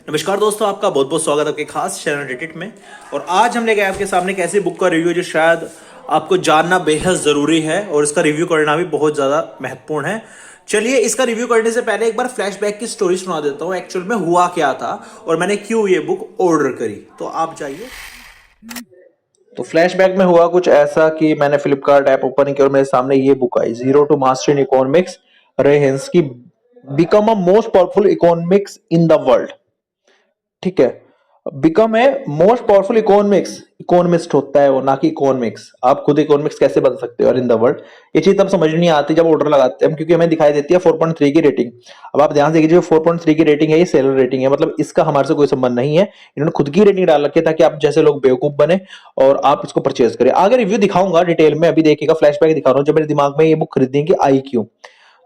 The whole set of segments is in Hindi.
नमस्कार दोस्तों, आपका बहुत बहुत स्वागत है आपके खास चैनल रेडिट में। और आज हम लेके आए आपके सामने एक ऐसी बुक का रिव्यू जो शायद आपको जानना बेहद ज़रूरी है और इसका रिव्यू करना भी बहुत ज़्यादा महत्वपूर्ण है। चलिए, इसका रिव्यू करने से पहले एक बार फ्लैशबैक की स्टोरी सुना देता हूँ, एक्चुअल में हुआ क्या था और मैंने क्यों ये बुक ऑर्डर करी। तो आप जाइए। तो फ्लैशबैक में हुआ कुछ ऐसा कि मैंने फ्लिपकार्ट ऐप ओपन किया और मेरे सामने ये बुक आई, zero to mastery in economics, रे हेंस की, become a most powerful economics in the world. ठीक है, become a most powerful economist होता है वो, ना कि इकोनॉमिक्स। आप खुद इकोनॉमिक्स कैसे बन सकते हो और इन द वर्ल्ड, ये चीज तब समझ नहीं आती जब ऑर्डर लगाते हैं हम, क्योंकि हमें दिखाई देती है 4.3 की रेटिंग। अब आप ध्यान से देखिए, 4.3 की रेटिंग है, ये सेलर रेटिंग है, मतलब इसका हमारे से कोई संबंध नहीं है। इन्होंने खुद की रेटिंग डाल रखी है ताकि आप जैसे लोग बेवकूफ बने और आप इसको परचेज करें। आगे रिव्यू दिखाऊंगा डिटेल में, अभी देखिएगा फ्लैशबैक दिखा रहा हूँ जब मेरे दिमाग में ये बुक खरीदने की आई क्यों।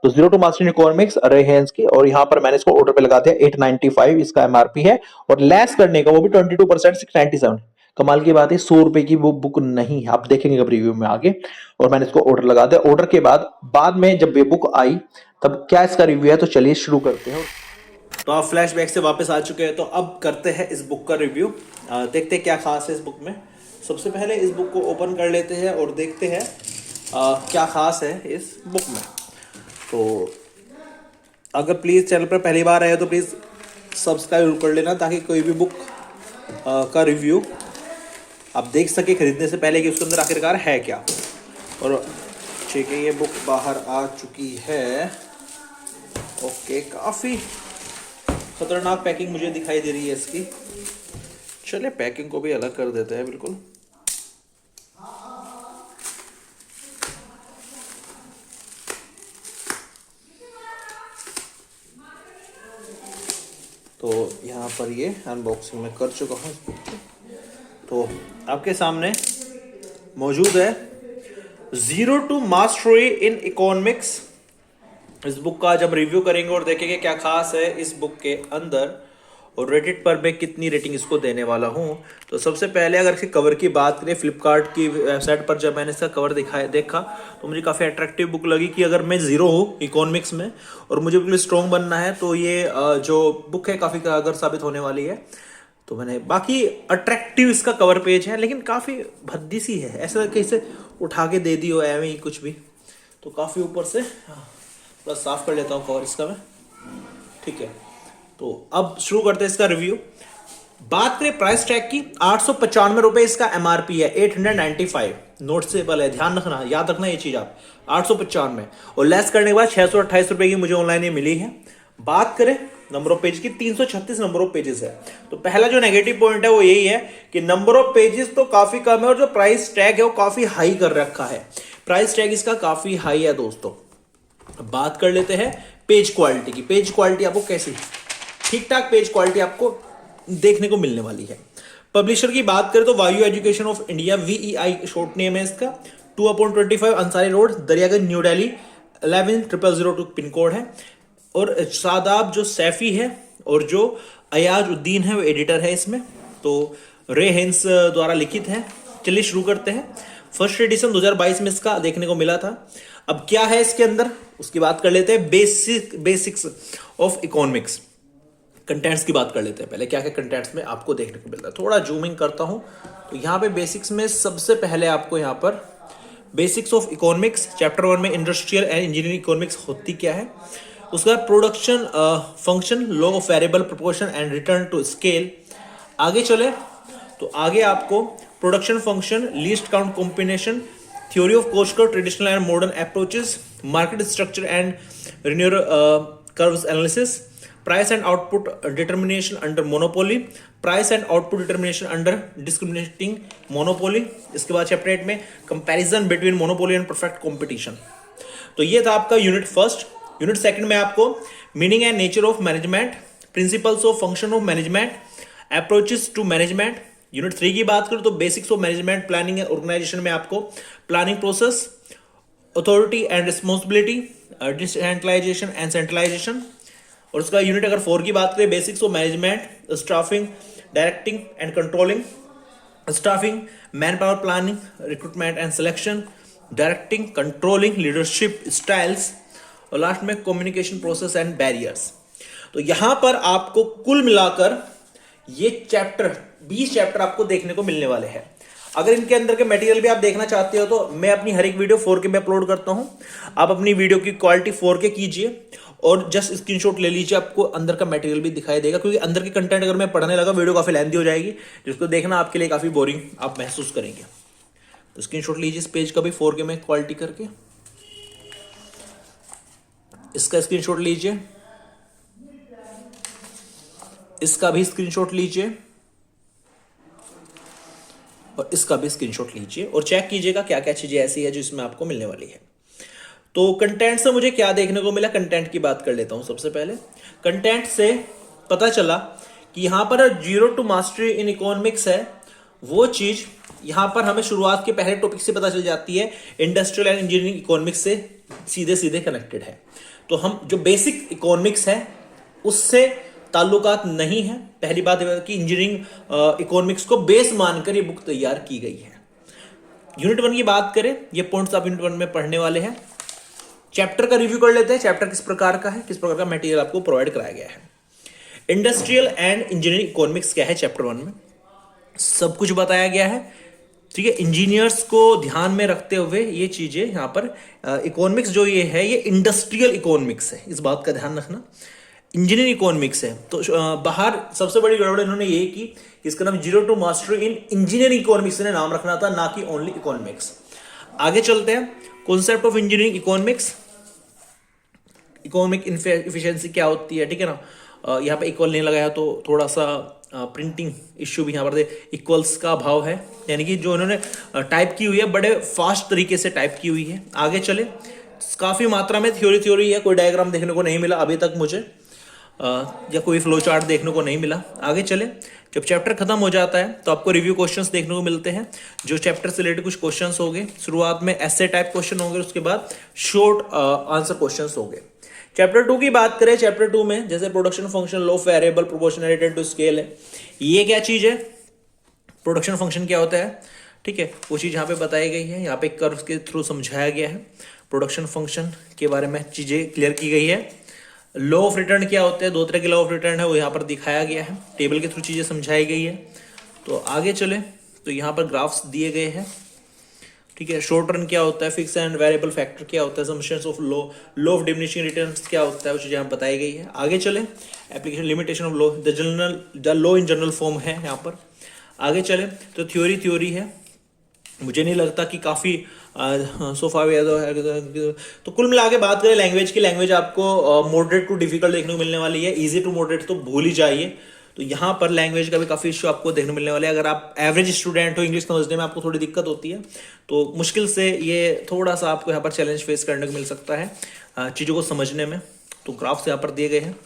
तो zero to master in economics, रे हेंस की, और यहाँ पर मैंने इसको ऑर्डर पे लगा दिया 895 इसका एमआरपी है, और लेस करने का वो भी 22%, 697। कमाल की बात है, 100 रुपए की वो बुक नहीं है, आप देखेंगे अब रिव्यू में आगे। और मैंने इसको ऑर्डर लगा दिया। ऑर्डर के बाद में जब ये बुक आई तब क्या इसका रिव्यू है, तो चलिए शुरू करते हैं। तो आप फ्लैशबैक से वापस आ चुके हैं, तो अब करते हैं इस बुक का रिव्यू। देखते हैं क्या खास है इस बुक में। सबसे पहले इस बुक को ओपन कर लेते हैं और देखते हैं क्या खास है इस बुक में। तो अगर प्लीज़ चैनल पर पहली बार आए तो प्लीज़ सब्सक्राइब कर लेना, ताकि कोई भी बुक का रिव्यू आप देख सके खरीदने से पहले कि उसके अंदर आखिरकार है क्या। और ठीक है, ये बुक बाहर आ चुकी है। ओके, काफ़ी खतरनाक पैकिंग मुझे दिखाई दे रही है इसकी। चलिए, पैकिंग को भी अलग कर देते हैं बिल्कुल। तो यहाँ पर ये अनबॉक्सिंग में कर चुका हूँ। तो आपके सामने मौजूद है zero to mastery in economics. इस बुक का जब रिव्यू करेंगे और देखेंगे क्या खास है इस बुक के अंदर और रेडिट पर मैं कितनी रेटिंग इसको देने वाला हूँ। तो सबसे पहले अगर इसके कवर की बात करें, फ्लिपकार्ट की वेबसाइट पर जब मैंने इसका कवर देखा तो मुझे काफ़ी अट्रैक्टिव बुक लगी कि अगर मैं ज़ीरो हूँ इकोनॉमिक्स में और मुझे बिल्कुल स्ट्रॉन्ग बनना है तो ये जो बुक है काफ़ी कारगर साबित होने वाली है। तो मैंने बाकी अट्रैक्टिव इसका कवर पेज है, लेकिन काफ़ी भद्दी सी है, ऐसा कैसे उठा के दे दी हो एवं ही कुछ भी। तो काफ़ी ऊपर से थोड़ा साफ कर लेता हूँ कवर इसका मैं। ठीक है, तो अब शुरू करते हैं इसका रिव्यू। बात करें प्राइस टैग की, 895 रुपए इसका एमआरपी है, 895 नोटिसेबल है, ध्यान रखना, याद रखना ये चीज आप, 895 और लेस करने के बाद 628 रुपए की मुझे ऑनलाइन ये मिली है। बात करें नंबर ऑफ पेज की, 336 नंबर ऑफ पेजेस है। तो पहला जो नेगेटिव पॉइंट है वो यही है कि नंबर ऑफ पेजेस तो काफी कम है और जो प्राइस टैग है वो काफी हाई कर रखा है। प्राइस टैग इसका काफी हाई है दोस्तों। बात कर लेते हैं पेज क्वालिटी की। पेज क्वालिटी आपको कैसी, ठीक ठाक पेज क्वालिटी आपको देखने को मिलने वाली है। पब्लिशर की बात करें तो Vayu education of India, VEI short name है इसका। 2/25 Ansari road, Daryaganj, new Delhi 110002 pin code है। और शादाब जो सैफी है और जो अयाज उद्दीन है वो एडिटर है इसमें। तो रे हेंस द्वारा लिखित है। चलिए शुरू करते हैं। फर्स्ट एडिशन 2022 में इसका देखने को मिला था। अब क्या है इसके अंदर उसकी बात कर लेते हैं। बेसिक्स ऑफ इकोनॉमिक्स, कंटेंट्स की बात कर लेते हैं पहले, क्या क्या कंटेंट्स में आपको देखने को मिलता है। थोड़ा जूमिंग करता हूं तो यहाँ पे बेसिक्स में सबसे पहले आपको यहाँ पर बेसिक्स ऑफ इकोनॉमिक्स चैप्टर 1 में इंडस्ट्रियल एंड इंजीनियरिंग इकोनॉमिक्स होती क्या है। उसका production function, law of variable proportion and return to scale. आगे चले तो आगे आपको production function, least count combination, theory of cost curve, traditional and modern approaches, market structure and renewal curves analysis, price and output determination under monopoly, price and output determination under discriminating monopoly. इसके बाद चैप्टर 8 में comparison between monopoly and perfect competition. तो ये था आपका यूनिट फर्स्ट। यूनिट सेकंड में आपको meaning and nature of management, principles of function of management, approaches to management. Unit 3 की बात करें तो basics of management, planning and organisation में आपको planning process, authority and responsibility, decentralisation and centralisation. और उसका यूनिट अगर 4 की बात करें, basics of management, staffing, directing and controlling, staffing, man power planning, recruitment and selection, directing, controlling, leadership styles, और लास्ट में कम्युनिकेशन प्रोसेस एंड बैरियर्स। तो यहां पर आपको कुल मिलाकर ये चैप्टर 20 चैप्टर आपको देखने को मिलने वाले हैं। अगर इनके अंदर के मटेरियल भी आप देखना चाहते हो तो मैं अपनी हर एक वीडियो 4K में अपलोड करता हूं। आप अपनी वीडियो की क्वालिटी 4K कीजिए और जस्ट स्क्रीनशॉट ले लीजिए, आपको अंदर का मटेरियल भी दिखाई देगा, क्योंकि अंदर की कंटेंट अगर मैं पढ़ने लगा वीडियो काफी लेंथी हो जाएगी, जिसको देखना आपके लिए काफी बोरिंग आप महसूस करेंगे। तो स्क्रीनशॉट लीजिए इस पेज का भी 4K में क्वालिटी करके, इसका स्क्रीनशॉट लीजिए, इसका भी स्क्रीनशॉट लीजिए और इसका भी स्क्रीनशॉट लीजिए और चेक कीजिएगा क्या क्या चीजें ऐसी है जो इसमें आपको मिलने वाली है। तो कंटेंट से मुझे क्या देखने को मिला, कंटेंट की बात कर लेता हूं। सबसे पहले कंटेंट से पता चला कि यहां पर zero to mastery in economics है, वो चीज यहां पर हमें शुरुआत के पहले टॉपिक से पता चल जाती है, इंडस्ट्रियल एंड इंजीनियरिंग इकोनॉमिक्स से सीधे सीधे कनेक्टेड है। तो हम जो बेसिक इकोनॉमिक्स है उससे ताल्लुकात नहीं है। पहली बात यह कि इंजीनियरिंग इकोनॉमिक्स को बेस मानकर ये बुक तैयार की गई है। यूनिट 1 की बात करें, ये पॉइंट्स आप यूनिट 1 में पढ़ने वाले हैं। चैप्टर का रिव्यू कर लेते हैं, चैप्टर किस प्रकार का है, किस प्रकार का मटेरियल आपको प्रोवाइड कराया गया है। इंडस्ट्रियल एंड इंजीनियरिंग इकोनॉमिक्स क्या है, चैप्टर 1 में सब कुछ बताया गया है। ठीक है, इंजीनियर्स को ध्यान में रखते हुए ये चीजें यहां पर इकोनॉमिक्स जो ये है ये इंडस्ट्रियल इकोनॉमिक्स है, इस बात का ध्यान रखना। इंजीनियरिंग इकोनॉमिक्स है तो बाहर सबसे बड़ी गड़बड़ इन्होंने ये की, इसका नाम zero to mastery in engineering economics ने नाम रखना था, ना कि ओनली इकोनॉमिक्स। आगे चलते हैं, concept of engineering economics, economic efficiency क्या होती है। ठीक है ना, यहाँ पे इक्वल नहीं लगाया तो थोड़ा सा प्रिंटिंग इश्यू भी यहाँ पर इक्वल्स का अभाव है, यानी कि जो इन्होंने टाइप की हुई है बड़े फास्ट तरीके से टाइप की हुई है। आगे चले, काफी मात्रा में थ्योरी है, कोई डायग्राम देखने को नहीं मिला अभी तक मुझे, या कोई फ्लो चार्ट देखने को नहीं मिला। आगे चले, जब चैप्टर खत्म हो जाता है तो आपको रिव्यू क्वेश्चंस देखने को मिलते हैं, जो चैप्टर से रिलेटेड कुछ क्वेश्चंस होंगे। शुरुआत में ऐसे टाइप क्वेश्चन होंगे, उसके बाद शॉर्ट आंसर क्वेश्चंस होंगे। चैप्टर 2 की बात करें, चैप्टर 2 में जैसे production function, law of variable, proportionality to scale है। ये क्या चीज है, प्रोडक्शन फंक्शन क्या होता है, ठीक है, वो चीज यहाँ पे बताई गई है, यहाँ पे कर्व के थ्रू समझाया गया है। प्रोडक्शन फंक्शन के बारे में चीजें क्लियर की गई है। लॉ ऑफ रिटर्न क्या होते हैं, 2 तरह के लॉ ऑफ रिटर्न है, वो यहाँ पर दिखाया गया है, टेबल के थ्रू चीजें समझाई गई है। तो आगे चले तो यहाँ पर ग्राफ्स दिए गए हैं। ठीक है, शॉर्ट रन क्या होता है, फिक्स एंड वेरिएबल फैक्टर क्या होता है, summations of law of diminishing returns क्या होता है, वो चीजें यहाँ बताई गई है। आगे चले, application limitation of law, the law in general form है यहाँ पर। आगे चले तो थ्योरी है, मुझे नहीं लगता कि काफ़ी सोफा तो कुल मिला के बात करें लैंग्वेज की, लैंग्वेज आपको मॉडरेट टू डिफिकल्ट देखने को मिलने वाली है। इजी टू मॉडरेट तो भूल ही जाइए। तो यहाँ पर लैंग्वेज का भी काफ़ी इश्यू आपको देखने को मिलने वाला है। अगर आप एवरेज स्टूडेंट हो, इंग्लिश समझने में आपको थोड़ी दिक्कत होती है तो मुश्किल से ये थोड़ा सा आपको यहाँ पर चैलेंज फेस करने को मिल सकता है चीज़ों को समझने में। तो ग्राफ्स यहाँ पर दिए गए हैं।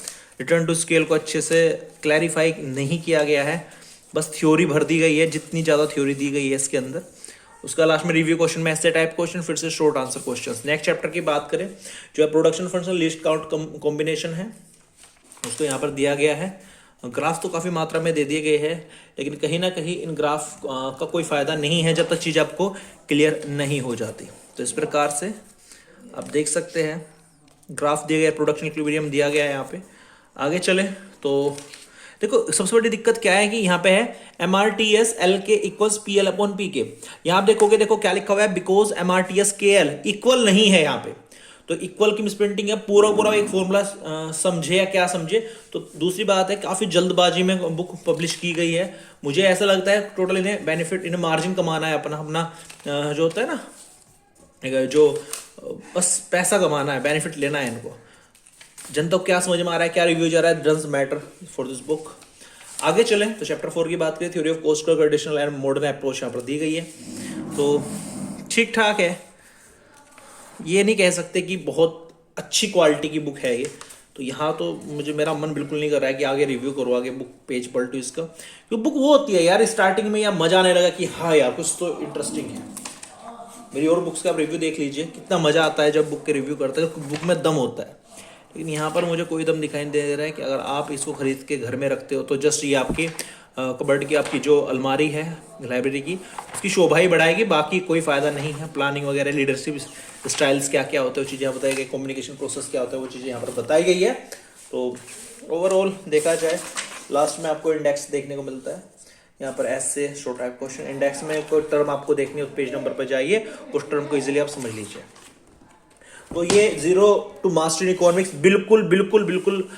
रिटर्न टू स्केल को अच्छे से क्लैरिफाई नहीं किया गया है, बस थ्योरी भर दी गई है, जितनी ज़्यादा थ्योरी दी गई है इसके अंदर। उसका लास्ट में रिव्यू क्वेश्चन में ऐसे टाइप क्वेश्चन, फिर से short answer questions. Next chapter की बात करें, जो है production function list count combination है, उसको यहाँ पर दिया गया है। ग्राफ तो काफ़ी मात्रा में दे दिए गए हैं, लेकिन कहीं ना कहीं इन ग्राफ का कोई फ़ायदा नहीं है जब तक चीज़ आपको क्लियर नहीं हो जाती। तो इस प्रकार से आप देख सकते हैं, ग्राफ दिए गए, प्रोडक्शन इक्विलिब्रियम दिया गया है यहाँ पे। आगे चले तो देखो, सबसे बड़ी दिक्कत क्या है कि यहाँ पे है MRTS L के इक्वल्स PL अपॉन PK। यहाँ आप देखोगे, देखो क्या लिखा हुआ है, बिकॉज MRTS KL इक्वल नहीं है यहाँ पे। तो इक्वल की मिसप्रिंटिंग है, पूरा एक फॉर्मूला समझे या क्या समझे। तो दूसरी बात है, काफी जल्दबाजी में बुक पब्लिश की गई है। मुझे ऐसा लगता है टोटल इन्हें बेनिफिट, इन्हें मार्जिन कमाना है अपना जो होता है ना, जो बस पैसा कमाना है, बेनिफिट लेना है इनको। जनता को क्या समझ में आ रहा है, क्या रिव्यू जा रहा है, doesn't matter for this book. आगे चलें तो चैप्टर 4 की बात करें, theory of coastal traditional and modern approach यहाँ पर दी गई है। तो ठीक ठाक है, ये नहीं कह सकते कि बहुत अच्छी क्वालिटी की बुक है ये। तो यहाँ तो मेरा मन बिल्कुल नहीं कर रहा है कि आगे रिव्यू करो, आगे बुक पेज पलटू इसका। क्योंकि बुक वो होती है यार, स्टार्टिंग में यार मजा आने लगा कि हाँ यार कुछ तो इंटरेस्टिंग है। मेरी और बुक्स का आप रिव्यू देख लीजिए, कितना मजा आता है जब बुक के रिव्यू करते हैं, बुक में दम होता है। लेकिन यहाँ पर मुझे कोई दम दिखाई दे रहा है कि अगर आप इसको खरीद के घर में रखते हो तो जस्ट ये आपकी कबर्ड की आपकी जो अलमारी है लाइब्रेरी की, उसकी शोभा ही बढ़ाएगी, बाकी कोई फ़ायदा नहीं है। प्लानिंग वगैरह, लीडरशिप स्टाइल्स क्या क्या होते हैं वो चीज़ें बताई गई, कम्युनिकेशन प्रोसेस क्या होता है वो चीज़ें यहाँ पर बताई गई है। तो ओवरऑल देखा जाए लास्ट में आपको इंडेक्स देखने को मिलता है। यहाँ पर एस से शॉर्ट टाइप क्वेश्चन, इंडेक्स में कोई टर्म आपको देखनी है उस पेज नंबर पर जाइए, उस टर्म को इजीली आप समझ लीजिए। तो ये जीरो टू मास्टर इकोनॉमिक्स बिल्कुल बिल्कुल बिल्कुल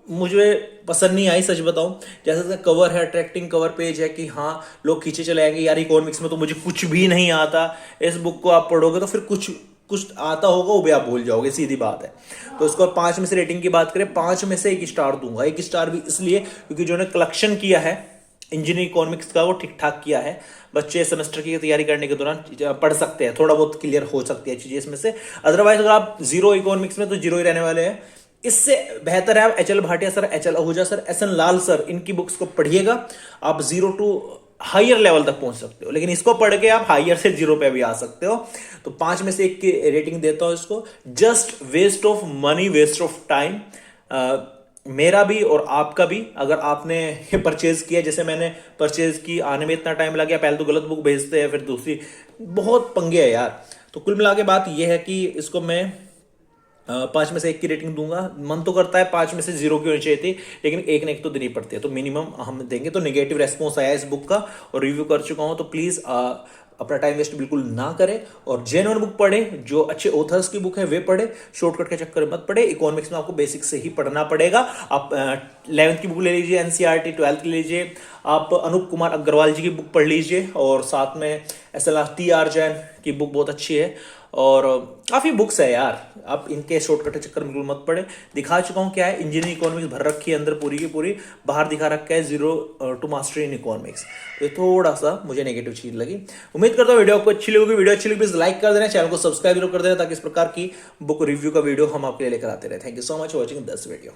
मुझे पसंद नहीं आई, सच बताऊं। जैसे इसका कवर है, अट्रैक्टिंग कवर पेज है कि हाँ लोग खींचे चले आएंगे, यार इकोनॉमिक्स में तो मुझे कुछ भी नहीं आता, इस बुक को आप पढ़ोगे तो फिर कुछ कुछ आता होगा वो भी आप भूल जाओगे, सीधी बात है। तो इसको 5 में से रेटिंग की बात करें, 5 में से 1 स्टार दूंगा। 1 स्टार भी इसलिए क्योंकि जो ने कलेक्शन किया है इंजीनियरिंग इकोनॉमिक्स का वो ठीक ठाक किया है। बच्चे सेमेस्टर की तैयारी करने के दौरान पढ़ सकते हैं, थोड़ा बहुत क्लियर हो सकती है चीजें इसमें से। अदरवाइज अगर आप जीरो इकोनॉमिक्स में तो जीरो ही रहने वाले हैं। इससे बेहतर है आप HL. Bhatia sir, HL. Ahuja sir, SN. Lal sir, इनकी बुक्स को पढ़िएगा, आप जीरो टू हायर लेवल तक पहुंच सकते हो। लेकिन इसको पढ़ के आप हायर से जीरो पे भी आ सकते हो। तो 5 में से 1 की रेटिंग देता हूं इसको। Just waste of money, waste of time, मेरा भी और आपका भी। अगर आपने ये परचेज किया, जैसे मैंने परचेज की, आने में इतना टाइम लग गया, पहले तो गलत बुक भेजते हैं फिर दूसरी, बहुत पंगे है यार। तो कुल मिला के बात यह है कि इसको मैं 5 में से 1 की रेटिंग दूंगा। मन तो करता है 5 में से 0 की होनी चाहिए थी, लेकिन 1 ने 1 तो देनी पड़ती है, तो मिनिमम हम देंगे। तो नेगेटिव रेस्पॉन्स आया इस बुक का और रिव्यू कर चुका हूं, तो प्लीज अपना टाइम वेस्ट बिल्कुल ना करें और जेन्युइन बुक पढ़े, जो अच्छे ऑथर्स की बुक है वे पढ़े, शॉर्टकट के चक्कर में मत पढ़े। इकोनॉमिक्स में आपको बेसिक से ही पढ़ना पड़ेगा। आप 11th की बुक ले लीजिए, एनसीईआरटी, 12th की लीजिए, आप अनूप कुमार अग्रवाल जी की बुक पढ़ लीजिए, और साथ में SLR जैन की बुक बहुत अच्छी है, और काफी बुक्स है यार। आप इनके शॉर्टकट के चक्कर में बिल्कुल मत पड़े। दिखा चुका हूं क्या है, इंजीनियरिंग इकोनॉमिक्स भर रखी है अंदर पूरी की पूरी, बाहर दिखा रखा है zero to mastery in economics. तो ये थोड़ा सा मुझे नेगेटिव चीज लगी। उम्मीद करता हूं वीडियो आपको अच्छी लगी। वीडियो अच्छी लगी प्लीज लाइक कर देना, चैनल को सब्सक्राइब जरूर कर देना, ताकि इस प्रकार की बुक रिव्यू का वीडियो हम आपके लिए लेकर आते रहे। Thank you so much for watching this video.